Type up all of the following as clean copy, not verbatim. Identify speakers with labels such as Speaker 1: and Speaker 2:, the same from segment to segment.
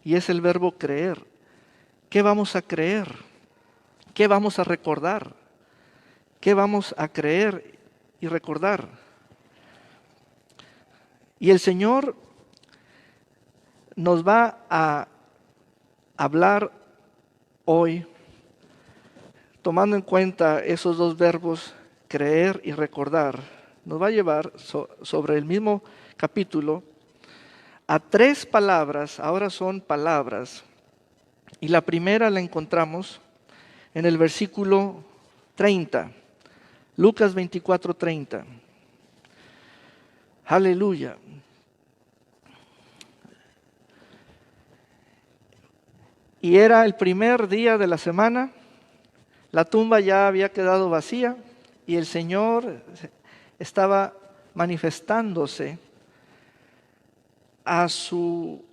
Speaker 1: y es el verbo creer. ¿Qué vamos a creer? ¿Qué vamos a recordar? ¿Qué vamos a creer y recordar? Y el Señor nos va a hablar hoy, tomando en cuenta esos dos verbos, creer y recordar. Nos va a llevar sobre el mismo capítulo a tres palabras, ahora son palabras. Y la primera la encontramos en el versículo 30, Lucas 24:30. Aleluya. Y era el primer día de la semana, la tumba ya había quedado vacía y el Señor estaba manifestándose a su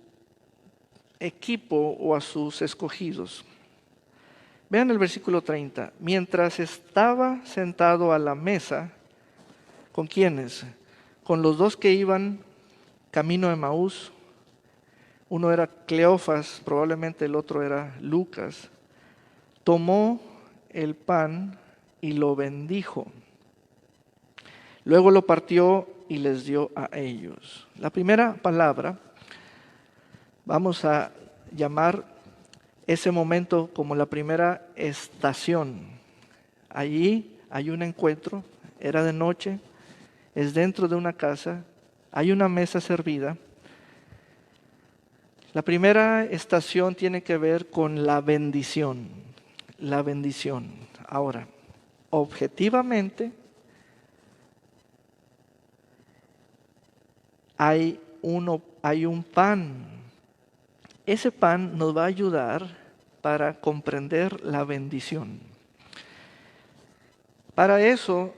Speaker 1: equipo o a sus escogidos. Vean el versículo 30. Mientras estaba sentado a la mesa, ¿con quiénes? Con los dos que iban camino de Emaús. Uno era Cleofas, probablemente el otro era Lucas. Tomó el pan y lo bendijo. Luego lo partió y les dio a ellos. La primera palabra, vamos a llamar ese momento como la primera estación. Allí hay un encuentro, era de noche, es dentro de una casa, hay una mesa servida. La primera estación tiene que ver con la bendición. La bendición. Ahora, objetivamente, hay un pan. Ese pan nos va a ayudar para comprender la bendición. Para eso,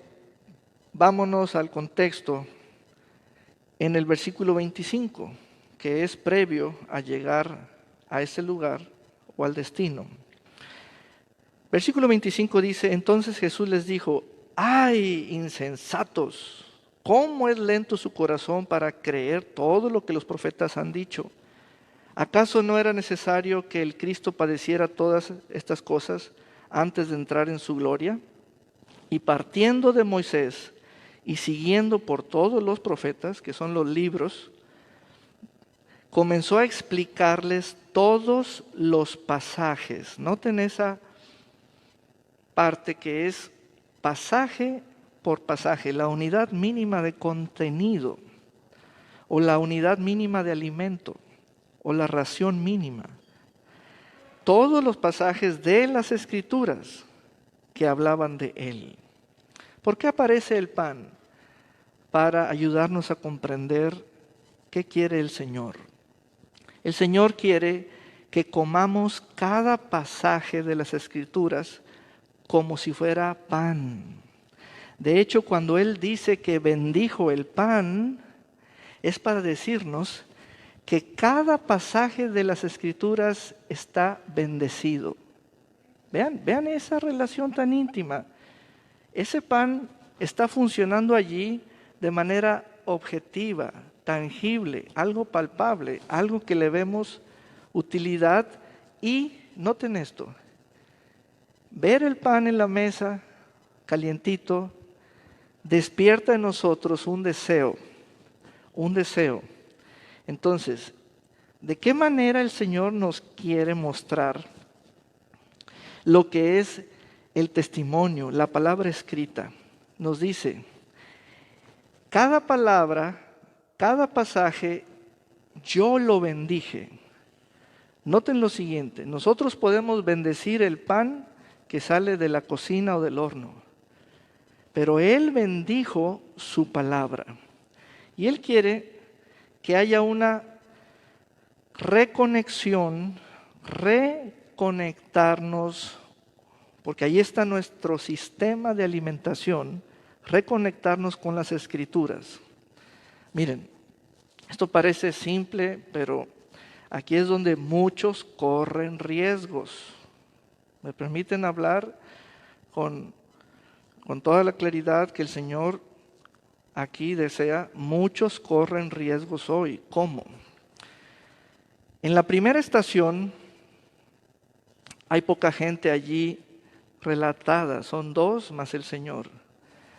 Speaker 1: vámonos al contexto en el versículo 25, que es previo a llegar a ese lugar o al destino. Versículo 25 dice, entonces Jesús les dijo, ¡ay, insensatos! ¿Cómo es lento su corazón para creer todo lo que los profetas han dicho? ¿Acaso no era necesario que el Cristo padeciera todas estas cosas antes de entrar en su gloria? Y partiendo de Moisés y siguiendo por todos los profetas, que son los libros, comenzó a explicarles todos los pasajes. Noten esa parte que es pasaje por pasaje, la unidad mínima de contenido, o la unidad mínima de alimento, o la ración mínima. Todos los pasajes de las Escrituras que hablaban de Él. ¿Por qué aparece el pan? Para ayudarnos a comprender qué quiere el Señor. El Señor quiere que comamos cada pasaje de las Escrituras como si fuera pan. De hecho, cuando Él dice que bendijo el pan, es para decirnos que cada pasaje de las Escrituras está bendecido. Vean esa relación tan íntima. Ese pan está funcionando allí de manera objetiva, tangible, algo palpable, algo que le vemos utilidad. Y noten esto, ver el pan en la mesa, calientito, despierta en nosotros un deseo. Entonces, ¿de qué manera el Señor nos quiere mostrar lo que es el testimonio, la palabra escrita? Nos dice, cada palabra, cada pasaje, yo lo bendije. Noten lo siguiente, nosotros podemos bendecir el pan que sale de la cocina o del horno, pero Él bendijo su palabra. Y Él quiere que haya una reconectarnos, porque ahí está nuestro sistema de alimentación, reconectarnos con las Escrituras. Miren, esto parece simple, pero aquí es donde muchos corren riesgos. ¿Me permiten hablar con toda la claridad que el Señor aquí desea? Muchos corren riesgos hoy. ¿Cómo? En la primera estación hay poca gente allí relatada, son 2 más el Señor.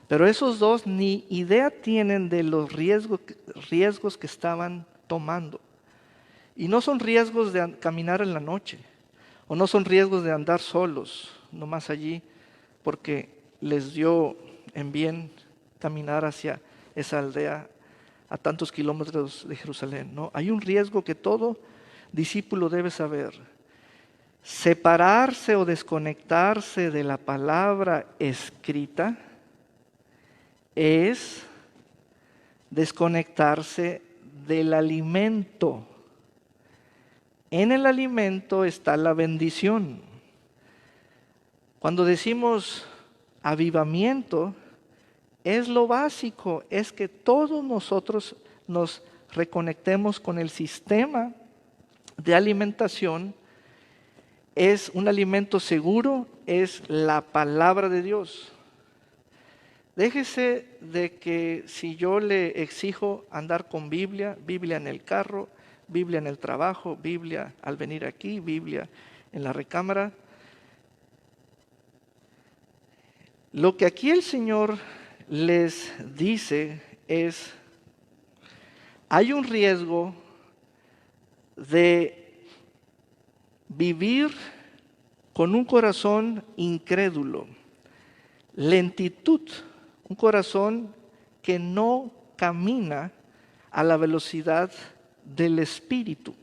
Speaker 1: Pero esos 2 ni idea tienen de los riesgos que estaban tomando. Y no son riesgos de caminar en la noche, o no son riesgos de andar solos, nomás allí, porque les dio en bien caminar hacia esa aldea a tantos kilómetros de Jerusalén. No, hay un riesgo que todo discípulo debe saber. Separarse o desconectarse de la palabra escrita es desconectarse del alimento. En el alimento está la bendición. Cuando decimos avivamiento, es lo básico, es que todos nosotros nos reconectemos con el sistema de alimentación. Es un alimento seguro, es la palabra de Dios. Déjese de que si yo le exijo andar con Biblia, Biblia en el carro, Biblia en el trabajo, Biblia al venir aquí, Biblia en la recámara. Lo que aquí el Señor les dice es, hay un riesgo de vivir con un corazón incrédulo, lentitud, un corazón que no camina a la velocidad del Espíritu.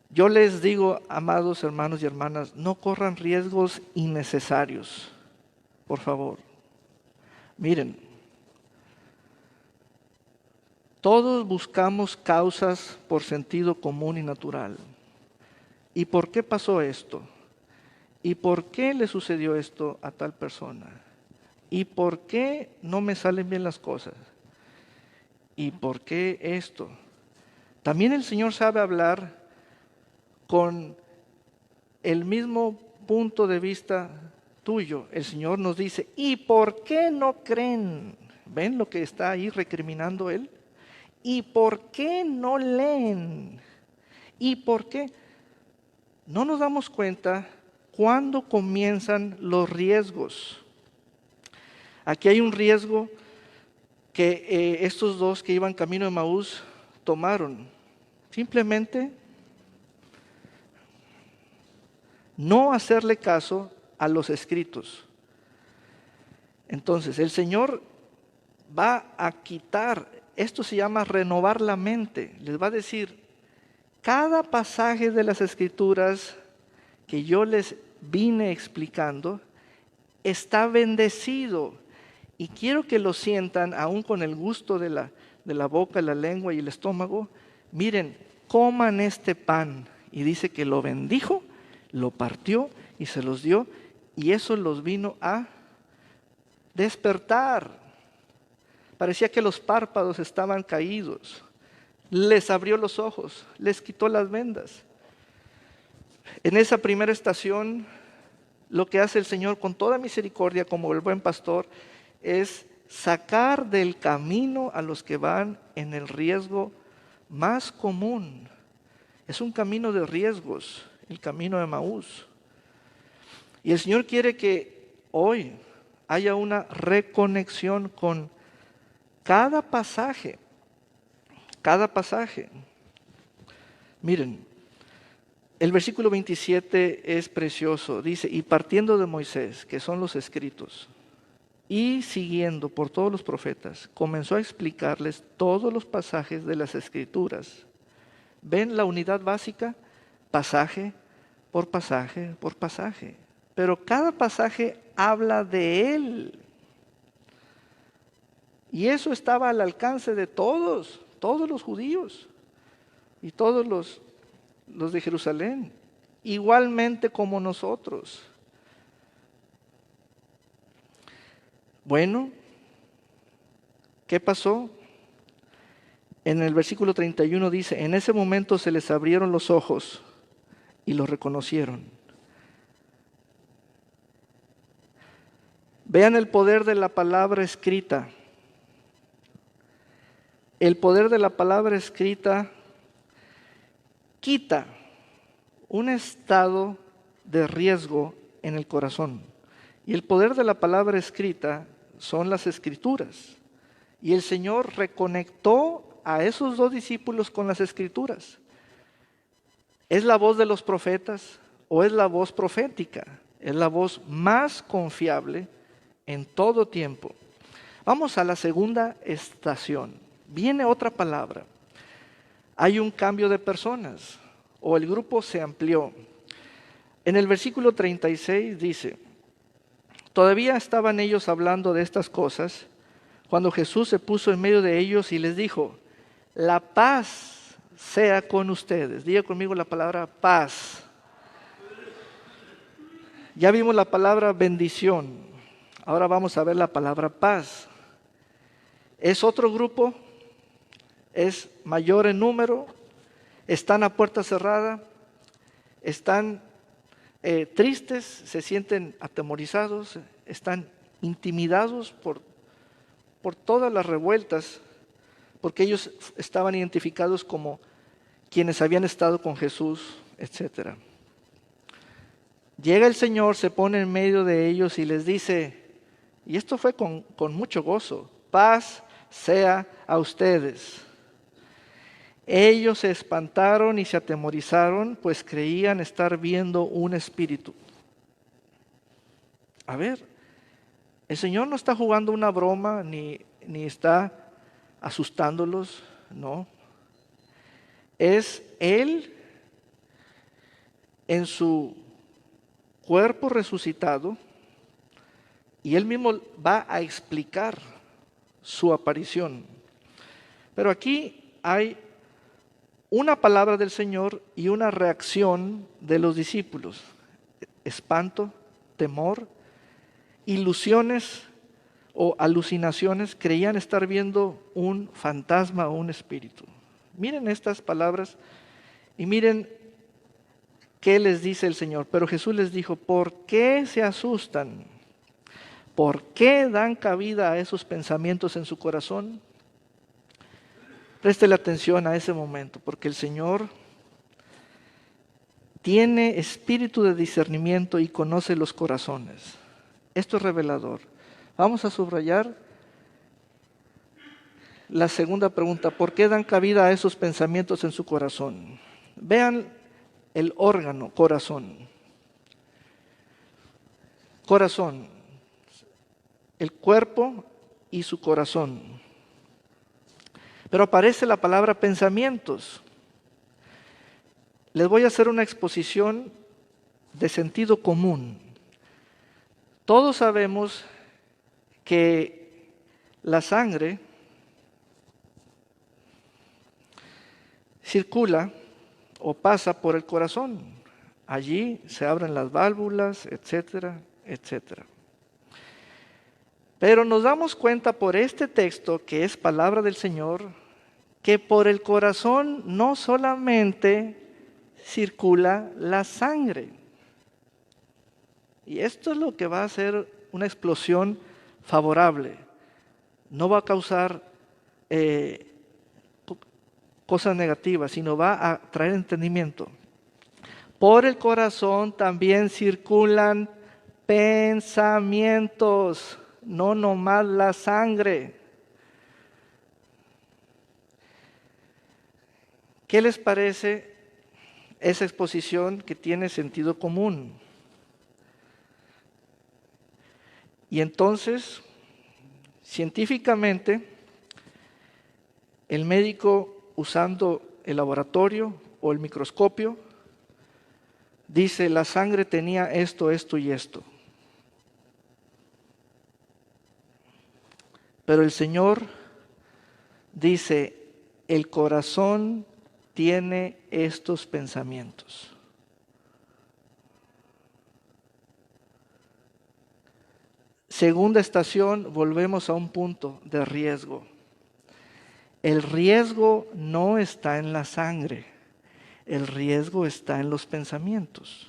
Speaker 1: Yo les digo, amados hermanos y hermanas, no corran riesgos innecesarios, por favor. Miren, todos buscamos causas por sentido común y natural. ¿Y por qué pasó esto? ¿Y por qué le sucedió esto a tal persona? ¿Y por qué no me salen bien las cosas? ¿Y por qué esto? También el Señor sabe hablar con el mismo punto de vista tuyo. El Señor nos dice, ¿y por qué no creen? ¿Ven lo que está ahí recriminando Él? ¿Y por qué no leen? ¿Y por qué? No nos damos cuenta cuándo comienzan los riesgos. Aquí hay un riesgo que estos 2 que iban camino de Emaús tomaron. Simplemente no hacerle caso a los escritos. Entonces, el Señor va a quitar, esto se llama renovar la mente. Les va a decir, cada pasaje de las Escrituras que yo les vine explicando está bendecido. Y quiero que lo sientan, aún con el gusto de la boca, la lengua y el estómago. Miren, coman este pan. Y dice que lo bendijo, lo partió y se los dio. Y eso los vino a despertar. Parecía que los párpados estaban caídos. Les abrió los ojos, les quitó las vendas. En esa primera estación, lo que hace el Señor con toda misericordia, como el buen pastor, es sacar del camino a los que van en el riesgo más común. Es un camino de riesgos, el camino de Emaús. Y el Señor quiere que hoy haya una reconexión con cada pasaje. Cada pasaje. Miren, el versículo 27 es precioso. Dice, y partiendo de Moisés, que son los escritos, y siguiendo por todos los profetas, comenzó a explicarles todos los pasajes de las Escrituras. ¿Ven la unidad básica? Pasaje por pasaje por pasaje. Pero cada pasaje habla de Él. Y eso estaba al alcance de todos los judíos y todos los de Jerusalén, igualmente como nosotros. Bueno, ¿qué pasó? En el versículo 31 dice, en ese momento se les abrieron los ojos y los reconocieron. Vean el poder de la palabra escrita. El poder de la palabra escrita quita un estado de riesgo en el corazón. Y el poder de la palabra escrita son las escrituras. Y el Señor reconectó a esos dos discípulos con las escrituras. ¿Es la voz de los profetas o es la voz profética? Es la voz más confiable en todo tiempo. Vamos a la segunda estación. Viene otra palabra. Hay un cambio de personas o el grupo se amplió. En el versículo 36 dice, todavía estaban ellos hablando de estas cosas cuando Jesús se puso en medio de ellos y les dijo, la paz sea con ustedes. Diga conmigo la palabra paz. Ya vimos la palabra bendición. Ahora vamos a ver la palabra paz. Es otro grupo, es mayor en número, están a puerta cerrada, están tristes, se sienten atemorizados, están intimidados por todas las revueltas, porque ellos estaban identificados como quienes habían estado con Jesús, etc. Llega el Señor, se pone en medio de ellos y les dice, y esto fue con mucho gozo, paz sea a ustedes. Ellos se espantaron y se atemorizaron, pues creían estar viendo un espíritu. A ver, el Señor no está jugando una broma, ni está asustándolos, no. Es Él en su cuerpo resucitado y Él mismo va a explicar su aparición. Pero aquí hay una palabra del Señor y una reacción de los discípulos. Espanto, temor, ilusiones o alucinaciones, creían estar viendo un fantasma o un espíritu. Miren estas palabras y miren qué les dice el Señor. Pero Jesús les dijo, ¿por qué se asustan? ¿Por qué dan cabida a esos pensamientos en su corazón? Préstele atención a ese momento, porque el Señor tiene espíritu de discernimiento y conoce los corazones. Esto es revelador. Vamos a subrayar la segunda pregunta. ¿Por qué dan cabida a esos pensamientos en su corazón? Vean el órgano, corazón. Corazón. El cuerpo y su corazón. Pero aparece la palabra pensamientos. Les voy a hacer una exposición de sentido común. Todos sabemos que la sangre circula o pasa por el corazón. Allí se abren las válvulas, etcétera, etcétera. Pero nos damos cuenta por este texto, que es palabra del Señor, que por el corazón no solamente circula la sangre. Y esto es lo que va a hacer una explosión favorable. No va a causar cosas negativas, sino va a traer entendimiento. Por el corazón también circulan pensamientos, no nomás la sangre. ¿Qué les parece esa exposición que tiene sentido común? Y entonces, científicamente, el médico, usando el laboratorio o el microscopio, dice, la sangre tenía esto, esto y esto. Pero el Señor dice, el corazón tiene estos pensamientos. Segunda estación, volvemos a un punto de riesgo. El riesgo no está en la sangre, el riesgo está en los pensamientos.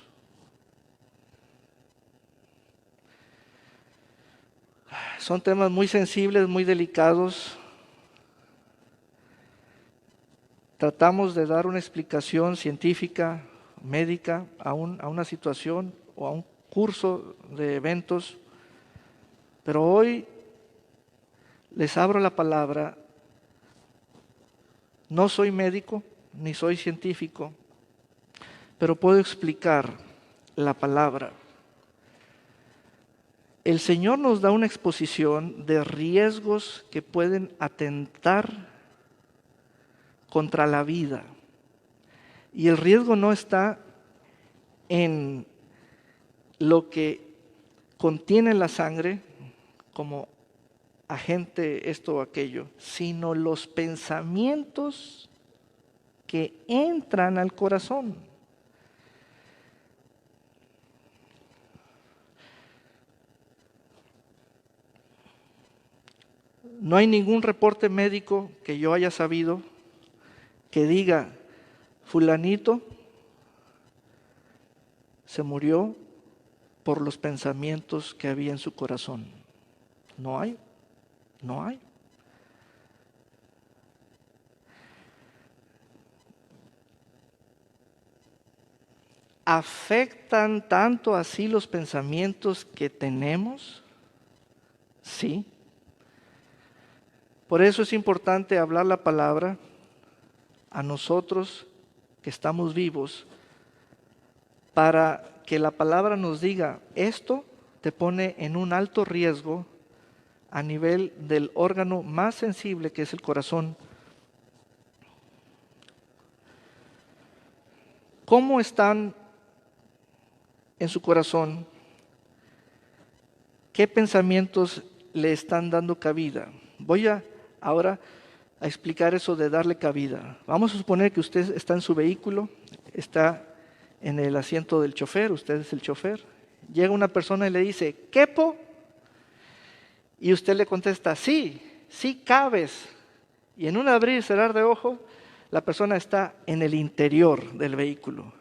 Speaker 1: Son temas muy sensibles, muy delicados. tratamos de dar una explicación científica, médica, a una situación o a un curso de eventos, pero hoy les abro la palabra. No soy médico ni soy científico, pero puedo explicar la palabra. El Señor nos da una exposición de riesgos que pueden atentar contra la vida. Y el riesgo no está en lo que contiene la sangre, como agente esto o aquello, sino los pensamientos que entran al corazón. No hay ningún reporte médico que yo haya sabido que diga, fulanito se murió por los pensamientos que había en su corazón. No hay. ¿Afectan tanto así los pensamientos que tenemos? Sí. Por eso es importante hablar la palabra a nosotros que estamos vivos, para que la palabra nos diga, esto te pone en un alto riesgo a nivel del órgano más sensible, que es el corazón. ¿Cómo están en su corazón? ¿Qué pensamientos le están dando cabida? Voy ahora a explicar eso de darle cabida. Vamos a suponer que usted está en su vehículo, está en el asiento del chofer, usted es el chofer. Llega una persona y le dice, ¿quepo? Y usted le contesta, sí cabes. Y en un abrir y cerrar de ojo, la persona está en el interior del vehículo.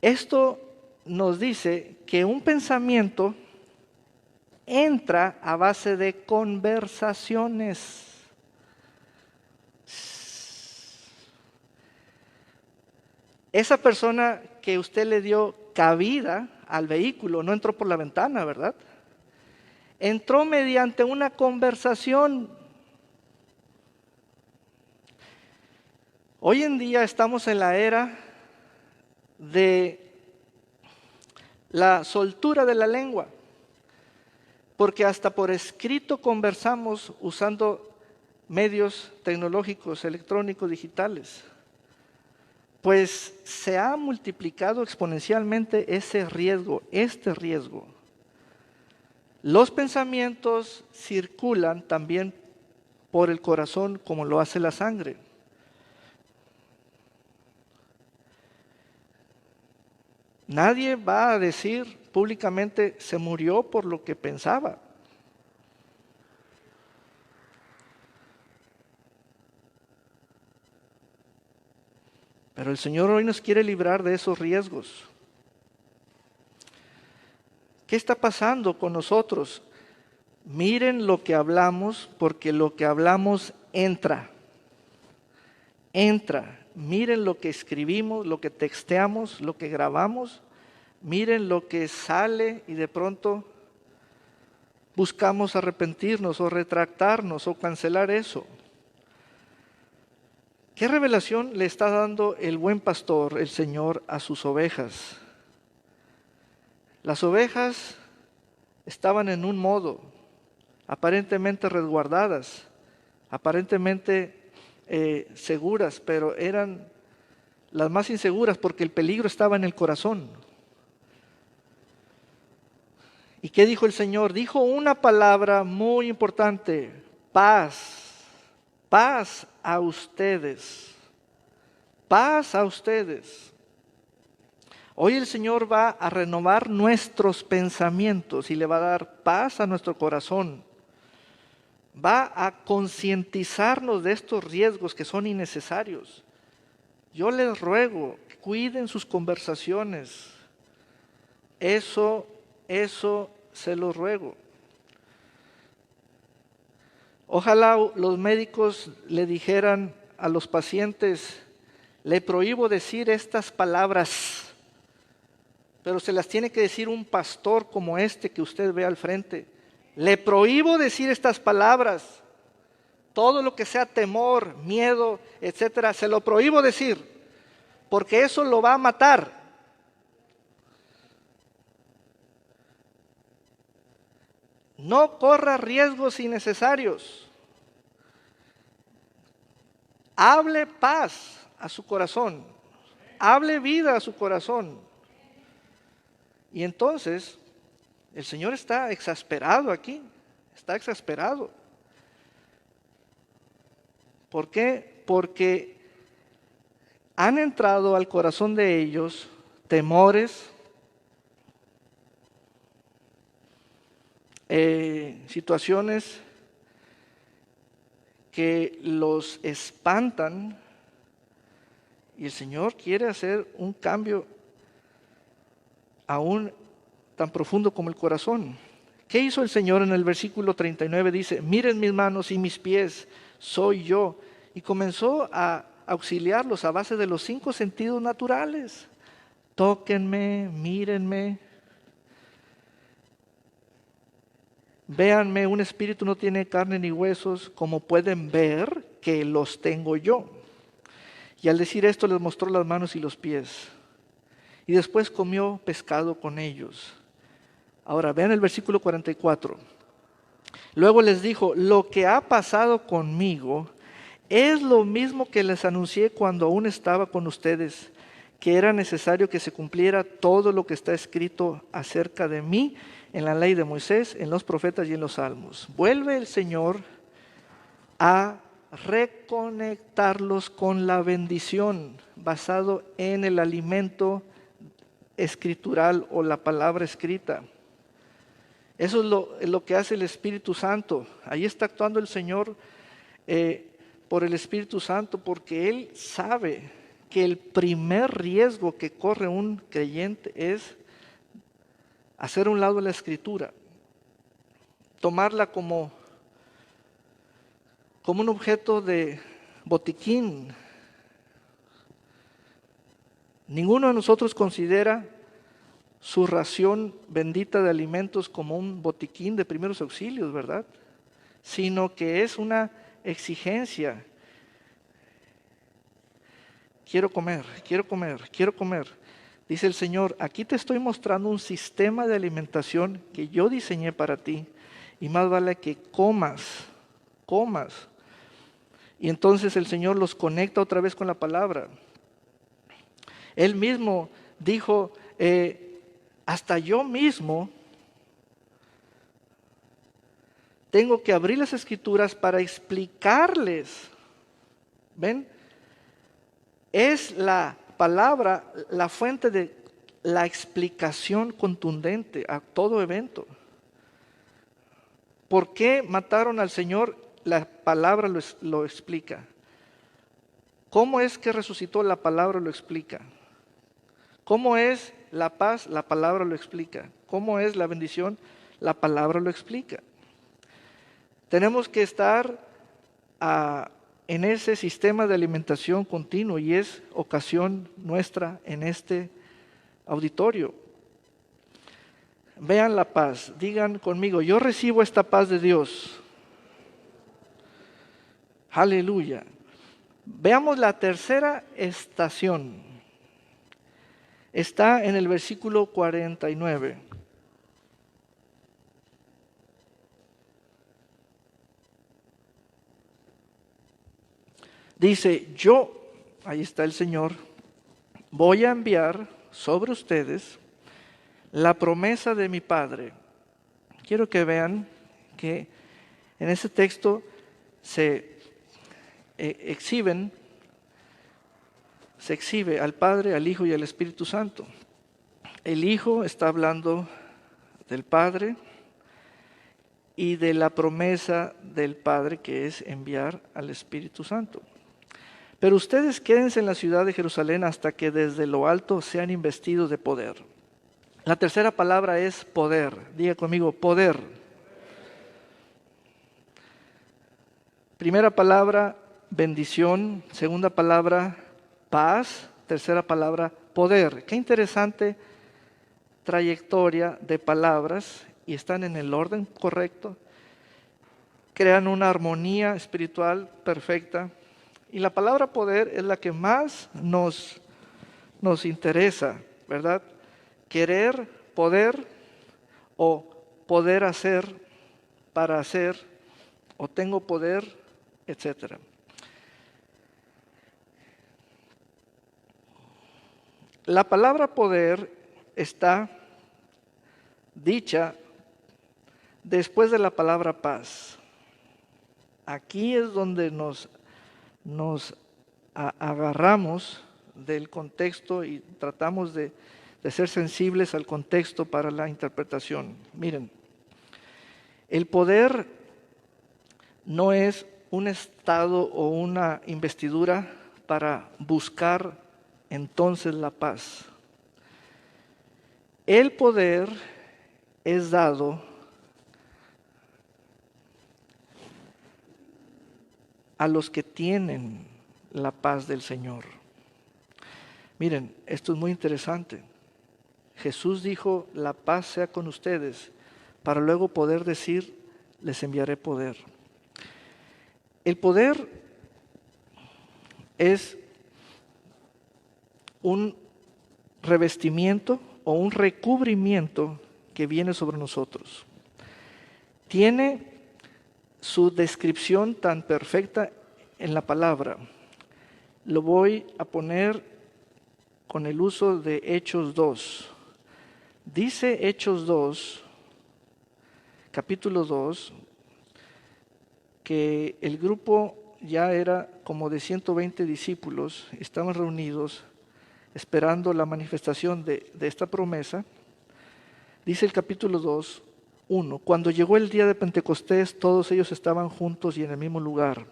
Speaker 1: Esto nos dice que un pensamiento entra a base de conversaciones. Esa persona que usted le dio cabida al vehículo no entró por la ventana, ¿verdad? Entró mediante una conversación. Hoy en día estamos en la era de la soltura de la lengua, porque hasta por escrito conversamos usando medios tecnológicos, electrónicos, digitales. Pues se ha multiplicado exponencialmente ese riesgo, este riesgo. Los pensamientos circulan también por el corazón como lo hace la sangre. Nadie va a decir públicamente se murió por lo que pensaba. Pero el Señor hoy nos quiere librar de esos riesgos. ¿Qué está pasando con nosotros? Miren lo que hablamos, porque lo que hablamos entra. Miren lo que escribimos, lo que texteamos, lo que grabamos. Miren lo que sale y de pronto buscamos arrepentirnos o retractarnos o cancelar eso. ¿Qué revelación le está dando el buen pastor, el Señor, a sus ovejas? Las ovejas estaban en un modo, aparentemente resguardadas, aparentemente seguras, pero eran las más inseguras porque el peligro estaba en el corazón. ¿Y qué dijo el Señor? Dijo una palabra muy importante: paz. Paz a ustedes. Paz a ustedes. Hoy el Señor va a renovar nuestros pensamientos y le va a dar paz a nuestro corazón. Va a concientizarnos de estos riesgos que son innecesarios. Yo les ruego, cuiden sus conversaciones. Eso se los ruego. Ojalá los médicos le dijeran a los pacientes: le prohíbo decir estas palabras, pero se las tiene que decir un pastor como este que usted ve al frente. Le prohíbo decir estas palabras. Todo lo que sea temor, miedo, etcétera, se lo prohíbo decir, porque eso lo va a matar. No corra riesgos innecesarios. Hable paz a su corazón. Hable vida a su corazón. Y entonces, el Señor está exasperado aquí. Está exasperado. ¿Por qué? Porque han entrado al corazón de ellos temores, situaciones que los espantan, y el Señor quiere hacer un cambio aún tan profundo como el corazón. ¿Qué hizo el Señor en el versículo 39? Dice: miren mis manos y mis pies, soy yo. Y comenzó a auxiliarlos a base de los 5 sentidos naturales. Tóquenme, mírenme. Véanme, un espíritu no tiene carne ni huesos, como pueden ver que los tengo yo. Y al decir esto les mostró las manos y los pies. Y después comió pescado con ellos. Ahora vean el versículo 44. Luego les dijo: lo que ha pasado conmigo es lo mismo que les anuncié cuando aún estaba con ustedes, que era necesario que se cumpliera todo lo que está escrito acerca de mí en la ley de Moisés, en los profetas y en los salmos. Vuelve el Señor a reconectarlos con la bendición basado en el alimento escritural o la palabra escrita. Eso es lo que hace el Espíritu Santo. Ahí está actuando el Señor por el Espíritu Santo, porque Él sabe que el primer riesgo que corre un creyente es hacer a un lado la Escritura, tomarla como un objeto de botiquín. Ninguno de nosotros considera su ración bendita de alimentos como un botiquín de primeros auxilios, ¿verdad? Sino que es una exigencia. Quiero comer, quiero comer, quiero comer. Dice el Señor: aquí te estoy mostrando un sistema de alimentación que yo diseñé para ti, y más vale que comas. Y entonces el Señor los conecta otra vez con la palabra. Él mismo dijo: hasta yo mismo tengo que abrir las Escrituras para explicarles. ¿Ven? Es la palabra la fuente de la explicación contundente a todo evento. ¿Por qué mataron al Señor? La palabra lo explica. ¿Cómo es que resucitó? La palabra lo explica. ¿Cómo es la paz? La palabra lo explica. ¿Cómo es la bendición? La palabra lo explica. Tenemos que estar en ese sistema de alimentación continuo, y es ocasión nuestra en este auditorio. Vean la paz, digan conmigo: yo recibo esta paz de Dios. Aleluya. Veamos la tercera estación. Está en el versículo 49. Dice: yo, ahí está el Señor, voy a enviar sobre ustedes la promesa de mi Padre. Quiero que vean que en ese texto se exhibe al Padre, al Hijo y al Espíritu Santo. El Hijo está hablando del Padre y de la promesa del Padre, que es enviar al Espíritu Santo. Pero ustedes quédense en la ciudad de Jerusalén hasta que desde lo alto sean investidos de poder. La tercera palabra es poder. Diga conmigo: poder. Primera palabra, bendición. Segunda palabra, paz. Tercera palabra, poder. Qué interesante trayectoria de palabras y están en el orden correcto. Crean una armonía espiritual perfecta. Y la palabra poder es la que más nos interesa, ¿verdad? Querer, poder o poder hacer, para hacer, o tengo poder, etc. La palabra poder está dicha después de la palabra paz. Aquí es donde nos agarramos del contexto y tratamos de ser sensibles al contexto para la interpretación. Miren, el poder no es un estado o una investidura para buscar entonces la paz. El poder es dado a los que tienen la paz del Señor. Miren, esto es muy interesante. Jesús dijo, la paz sea con ustedes, para luego poder decir, les enviaré poder. El poder es un revestimiento o un recubrimiento que viene sobre nosotros. Tiene su descripción tan perfecta en la palabra. Lo voy a poner con el uso de Hechos 2. Dice Hechos 2, capítulo 2, que el grupo ya era como de 120 discípulos, estaban reunidos esperando la manifestación de esta promesa. Dice el capítulo 2, 1, cuando llegó el día de Pentecostés, todos ellos estaban juntos y en el mismo lugar.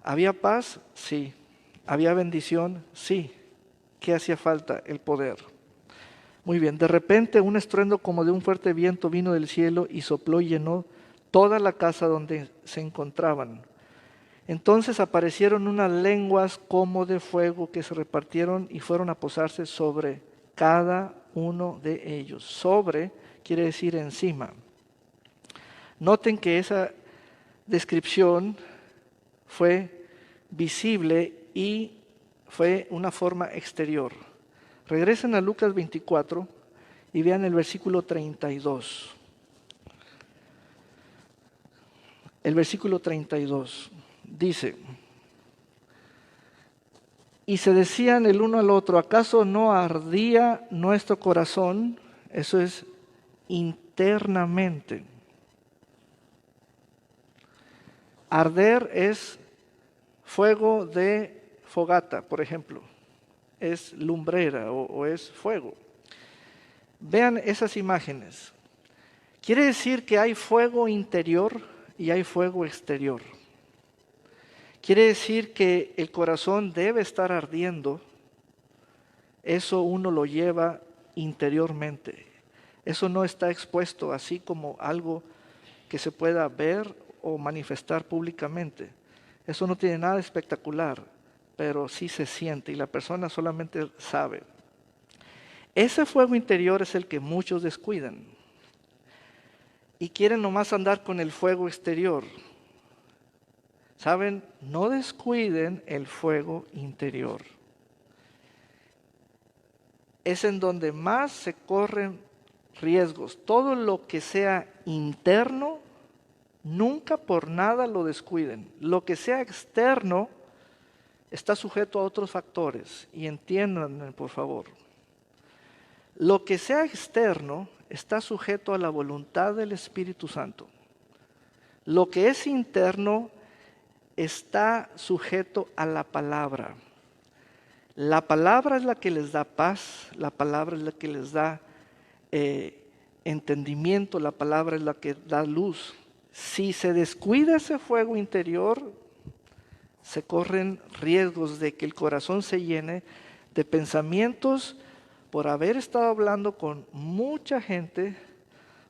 Speaker 1: ¿Había paz? Sí. ¿Había bendición? Sí. ¿Qué hacía falta? El poder. Muy bien, de repente un estruendo como de un fuerte viento vino del cielo y sopló y llenó toda la casa donde se encontraban. Entonces aparecieron unas lenguas como de fuego que se repartieron y fueron a posarse sobre cada uno de ellos. Sobre quiere decir encima. Noten que esa descripción fue visible y fue una forma exterior. Regresen a Lucas 24 y vean el versículo 32. El versículo 32 dice, y se decían el uno al otro, ¿acaso no ardía nuestro corazón? Eso es internamente. Arder es fuego de fogata, por ejemplo. Es lumbrera o es fuego. Vean esas imágenes. Quiere decir que hay fuego interior y hay fuego exterior. Quiere decir que el corazón debe estar ardiendo. Eso uno lo lleva interiormente. Eso no está expuesto así como algo que se pueda ver o manifestar públicamente. Eso no tiene nada espectacular, pero sí se siente y la persona solamente sabe. Ese fuego interior es el que muchos descuidan y quieren nomás andar con el fuego exterior. ¿Saben? No descuiden el fuego interior. Es en donde más se corren riesgos. Todo lo que sea interno, nunca por nada lo descuiden. Lo que sea externo está sujeto a otros factores. Y entiéndanme, por favor. Lo que sea externo está sujeto a la voluntad del Espíritu Santo. Lo que es interno está sujeto a la palabra. La palabra es la que les da paz, la palabra es la que les da entendimiento, la palabra es la que da luz. Si se descuida ese fuego interior, se corren riesgos de que el corazón se llene de pensamientos por haber estado hablando con mucha gente,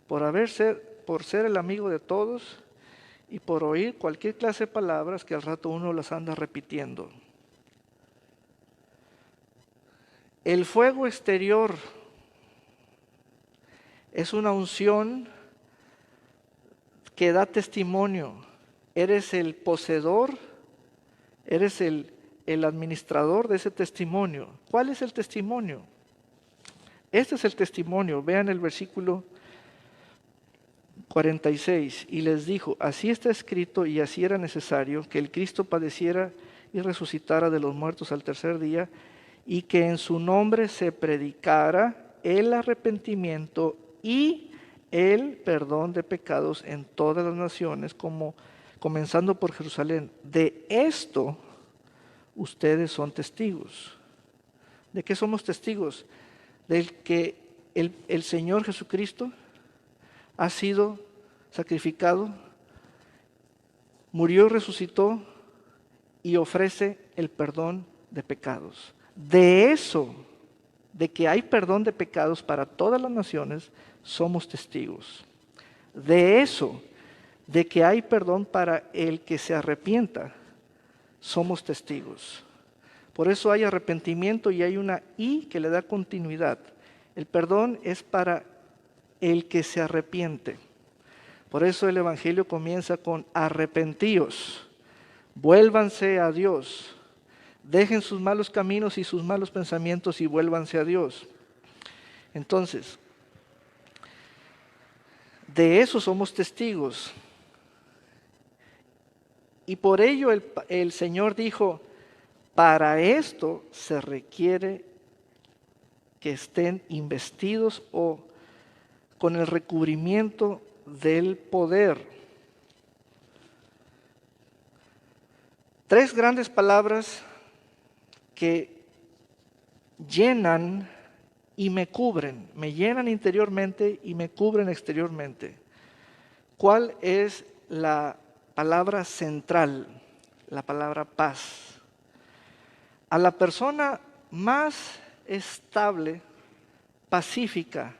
Speaker 1: por ser el amigo de todos, y por oír cualquier clase de palabras que al rato uno las anda repitiendo. El fuego exterior es una unción que da testimonio. Eres el poseedor, eres el administrador de ese testimonio. ¿Cuál es el testimonio? Este es el testimonio. Vean el versículo 46. Y les dijo, así está escrito y así era necesario que el Cristo padeciera y resucitara de los muertos al tercer día, y que en su nombre se predicara el arrepentimiento y el perdón de pecados en todas las naciones, comenzando por Jerusalén. De esto ustedes son testigos. ¿De qué somos testigos? Del que el Señor Jesucristo ha sido sacrificado, murió y resucitó y ofrece el perdón de pecados. De eso, de que hay perdón de pecados para todas las naciones, somos testigos. De eso, de que hay perdón para el que se arrepienta, somos testigos. Por eso hay arrepentimiento y hay una I que le da continuidad. El perdón es para el que se arrepiente. Por eso el Evangelio comienza con arrepentíos, vuélvanse a Dios, dejen sus malos caminos y sus malos pensamientos y vuélvanse a Dios. Entonces, de eso somos testigos. Y por ello el Señor dijo, para esto se requiere que estén investidos o con el recubrimiento del poder. Tres grandes palabras que llenan y me cubren, me llenan interiormente y me cubren exteriormente. ¿Cuál es la palabra central? La palabra paz. A la persona más estable, pacífica,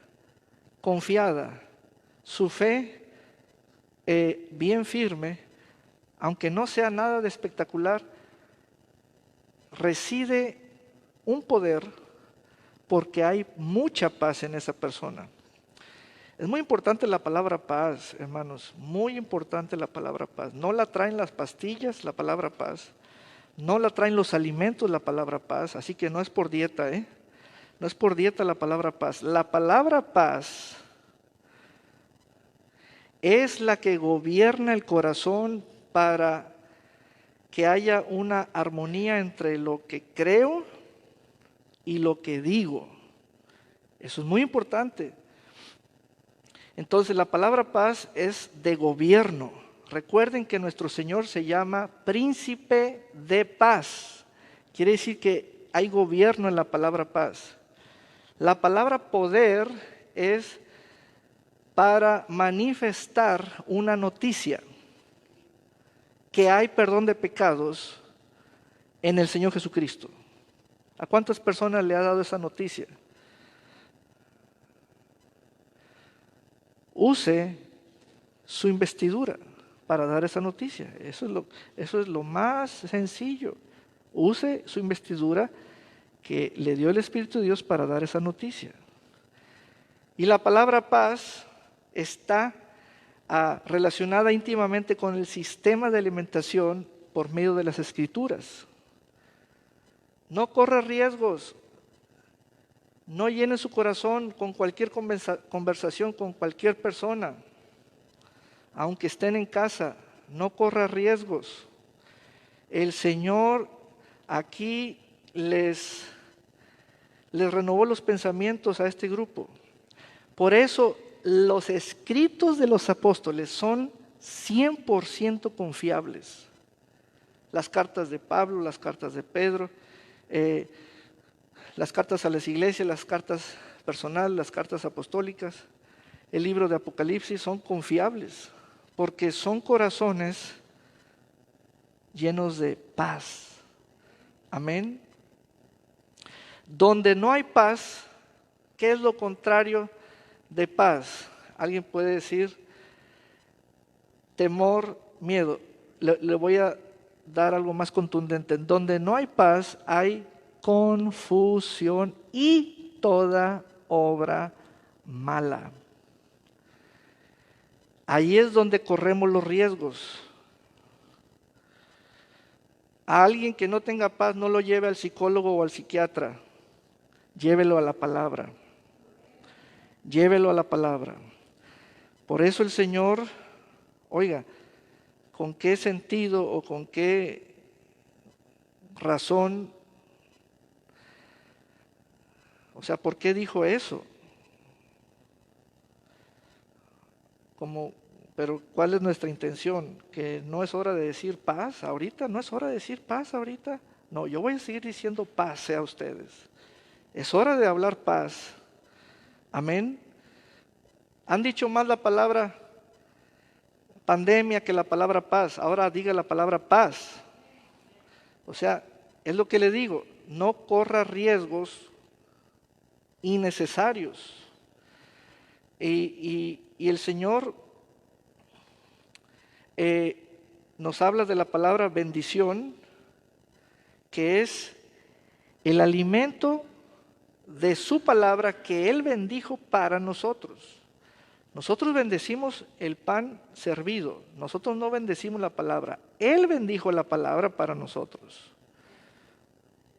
Speaker 1: confiada, su fe bien firme, aunque no sea nada de espectacular, reside un poder porque hay mucha paz en esa persona. Es muy importante la palabra paz, hermanos, muy importante la palabra paz. No la traen las pastillas, la palabra paz. No la traen los alimentos, la palabra paz. Así que no es por dieta, No es por dieta la palabra paz. La palabra paz es la que gobierna el corazón para que haya una armonía entre lo que creo y lo que digo. Eso es muy importante. Entonces la palabra paz es de gobierno. Recuerden que nuestro Señor se llama Príncipe de Paz. Quiere decir que hay gobierno en la palabra paz. La palabra poder es para manifestar una noticia, que hay perdón de pecados en el Señor Jesucristo. ¿A cuántas personas le ha dado esa noticia? Use su investidura para dar esa noticia. Eso es lo más sencillo. Use su investidura que le dio el Espíritu de Dios para dar esa noticia. Y la palabra paz está relacionada íntimamente con el sistema de alimentación por medio de las Escrituras. No corra riesgos. No llene su corazón con cualquier conversación con cualquier persona. Aunque estén en casa, no corra riesgos. El Señor aquí les renovó los pensamientos a este grupo. Por eso los escritos de los apóstoles son 100% confiables. Las cartas de Pablo, las cartas de Pedro, las cartas a las iglesias, las cartas personales, las cartas apostólicas, el libro de Apocalipsis son confiables porque son corazones llenos de paz. Amén. Donde no hay paz, ¿qué es lo contrario de paz? Alguien puede decir temor, miedo. Le voy a dar algo más contundente. Donde no hay paz, hay confusión y toda obra mala. Ahí es donde corremos los riesgos. A alguien que no tenga paz, no lo lleve al psicólogo o al psiquiatra. Llévelo a la palabra. Llévelo a la palabra. Por eso el Señor, oiga, ¿con qué sentido o con qué razón? O sea, ¿por qué dijo eso? Pero ¿cuál es nuestra intención? ¿Que no es hora de decir paz ahorita? ¿No es hora de decir paz ahorita? No, yo voy a seguir diciendo paz sea ustedes. Es hora de hablar paz. Amén. Han dicho más la palabra pandemia que la palabra paz. Ahora diga la palabra paz. O sea, es lo que le digo. No corra riesgos innecesarios. Y el Señor nos habla de la palabra bendición, que es el alimento de su palabra que Él bendijo para nosotros. Nosotros bendecimos el pan servido, nosotros no bendecimos la palabra. Él bendijo la palabra para nosotros.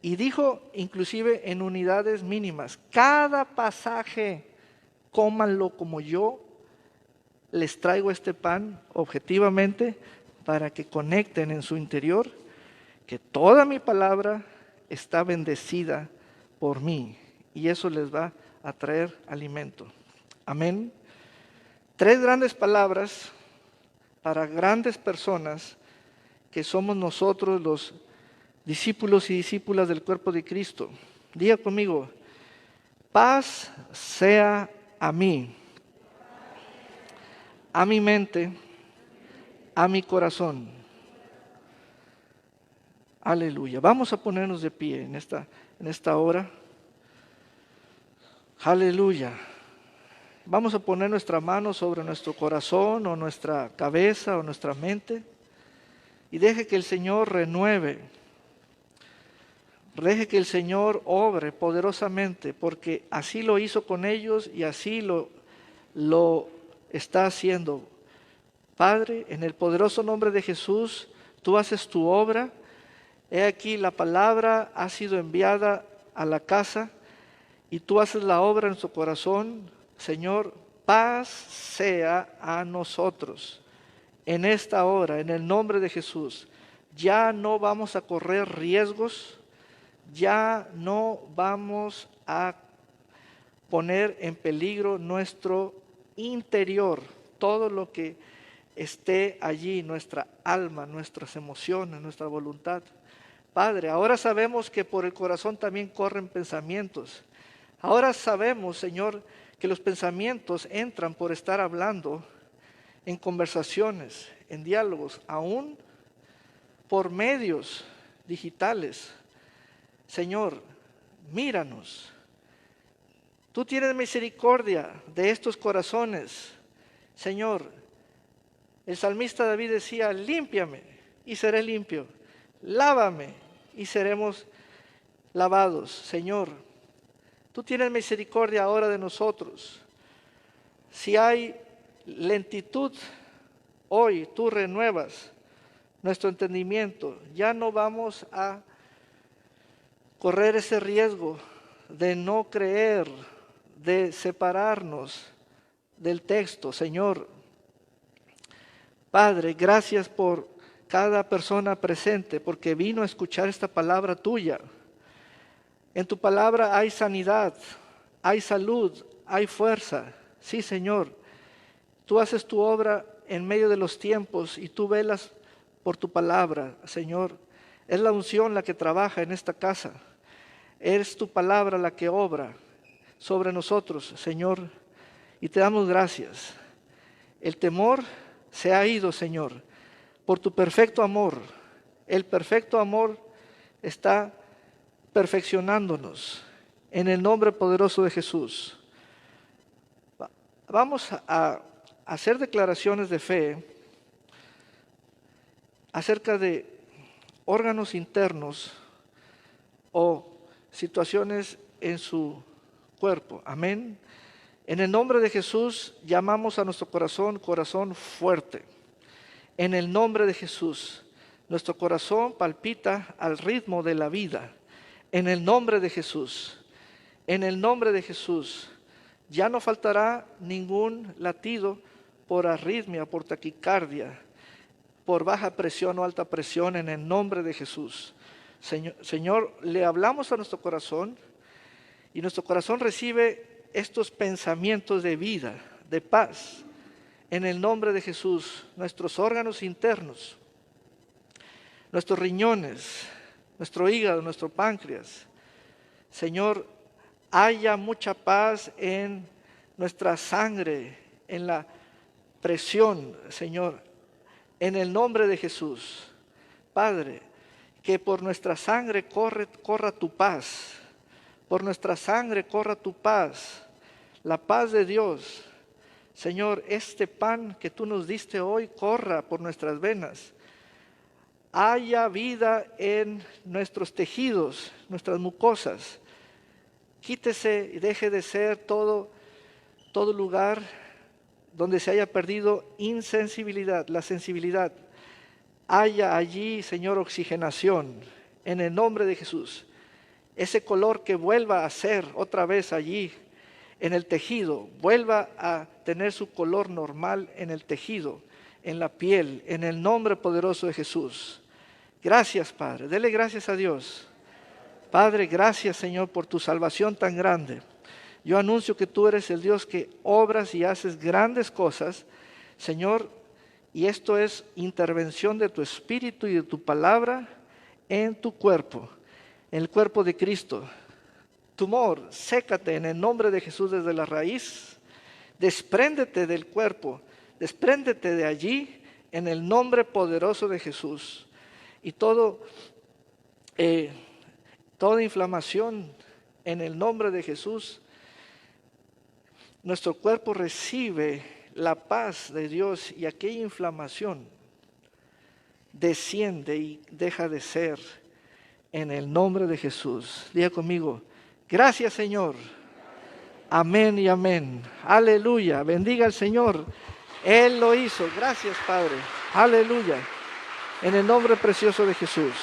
Speaker 1: Y dijo inclusive en unidades mínimas, cada pasaje cómanlo como yo les traigo este pan objetivamente para que conecten en su interior que toda mi palabra está bendecida por mí y eso les va a traer alimento. Amén. 3 grandes palabras para grandes personas que somos nosotros los discípulos y discípulas del cuerpo de Cristo. Diga conmigo, paz sea a mí, a mi mente, a mi corazón. Aleluya. Vamos a ponernos de pie en esta hora. Aleluya. Vamos a poner nuestra mano sobre nuestro corazón o nuestra cabeza o nuestra mente y deje que el Señor renueve. Deje que el Señor obre poderosamente porque así lo hizo con ellos y así lo está haciendo. Padre, en el poderoso nombre de Jesús, tú haces tu obra. He aquí la palabra ha sido enviada a la casa y tú haces la obra en su corazón. Señor, paz sea a nosotros en esta hora, en el nombre de Jesús. Ya no vamos a correr riesgos, ya no vamos a poner en peligro nuestro interior, todo lo que esté allí, nuestra alma, nuestras emociones, nuestra voluntad. Padre, ahora sabemos que por el corazón también corren pensamientos. Ahora sabemos, Señor, que los pensamientos entran por estar hablando en conversaciones, en diálogos, aún por medios digitales. Señor, míranos. Tú tienes misericordia de estos corazones. Señor, el salmista David decía, límpiame y seré limpio. Lávame y seremos lavados. Señor, tú tienes misericordia ahora de nosotros. Si hay lentitud, hoy tú renuevas nuestro entendimiento. Ya no vamos a correr ese riesgo de no creer, de separarnos del texto. Señor, Padre, gracias por cada persona presente, porque vino a escuchar esta palabra tuya. En tu palabra hay sanidad, hay salud, hay fuerza. Sí, Señor, tú haces tu obra en medio de los tiempos y tú velas por tu palabra, Señor. Es la unción la que trabaja en esta casa. Es tu palabra la que obra sobre nosotros, Señor, y te damos gracias. El temor se ha ido, Señor, por tu perfecto amor. El perfecto amor está perfeccionándonos en el nombre poderoso de Jesús. Vamos a hacer declaraciones de fe acerca de órganos internos o situaciones en su cuerpo. Amén. En el nombre de Jesús llamamos a nuestro corazón fuerte. En el nombre de Jesús, nuestro corazón palpita al ritmo de la vida. En el nombre de Jesús, en el nombre de Jesús, ya no faltará ningún latido por arritmia, por taquicardia, por baja presión o alta presión, en el nombre de Jesús. Señor, le hablamos a nuestro corazón y nuestro corazón recibe estos pensamientos de vida, de paz, en el nombre de Jesús. Nuestros órganos internos, nuestros riñones, nuestro hígado, nuestro páncreas, Señor, haya mucha paz en nuestra sangre, en la presión, Señor, en el nombre de Jesús. Padre, que por nuestra sangre corra tu paz, por nuestra sangre corra tu paz, la paz de Dios. Señor, este pan que tú nos diste hoy corra por nuestras venas. Haya vida en nuestros tejidos, nuestras mucosas. Quítese y deje de ser todo lugar donde se haya perdido insensibilidad, la sensibilidad. Haya allí, Señor, oxigenación, en el nombre de Jesús. Ese color que vuelva a ser otra vez allí, en el tejido, vuelva a tener su color normal en el tejido, en la piel, en el nombre poderoso de Jesús. Gracias, Padre. Dele gracias a Dios. Padre, gracias, Señor, por tu salvación tan grande. Yo anuncio que tú eres el Dios que obras y haces grandes cosas, Señor, y esto es intervención de tu Espíritu y de tu palabra en tu cuerpo, en el cuerpo de Cristo. Tumor, sécate en el nombre de Jesús desde la raíz, despréndete del cuerpo, despréndete de allí en el nombre poderoso de Jesús. Y toda inflamación en el nombre de Jesús, nuestro cuerpo recibe la paz de Dios y aquella inflamación desciende y deja de ser en el nombre de Jesús. Diga conmigo, gracias Señor. Amén y amén. Aleluya. Bendiga al Señor. Él lo hizo. Gracias, Padre. Aleluya. En el nombre precioso de Jesús.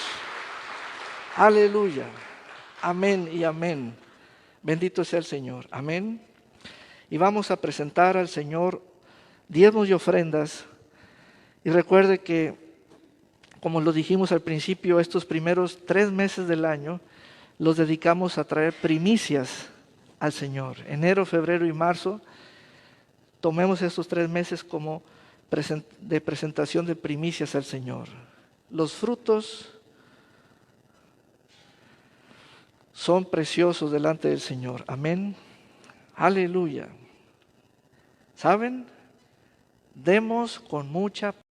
Speaker 1: Aleluya. Amén y amén. Bendito sea el Señor. Amén. Y vamos a presentar al Señor diezmos y ofrendas. Y recuerde que, como lo dijimos al principio, estos primeros 3 meses del año los dedicamos a traer primicias al Señor. Enero, febrero y marzo, tomemos estos 3 meses como de presentación de primicias al Señor. Los frutos son preciosos delante del Señor. Amén. Aleluya. ¿Saben? Demos con mucha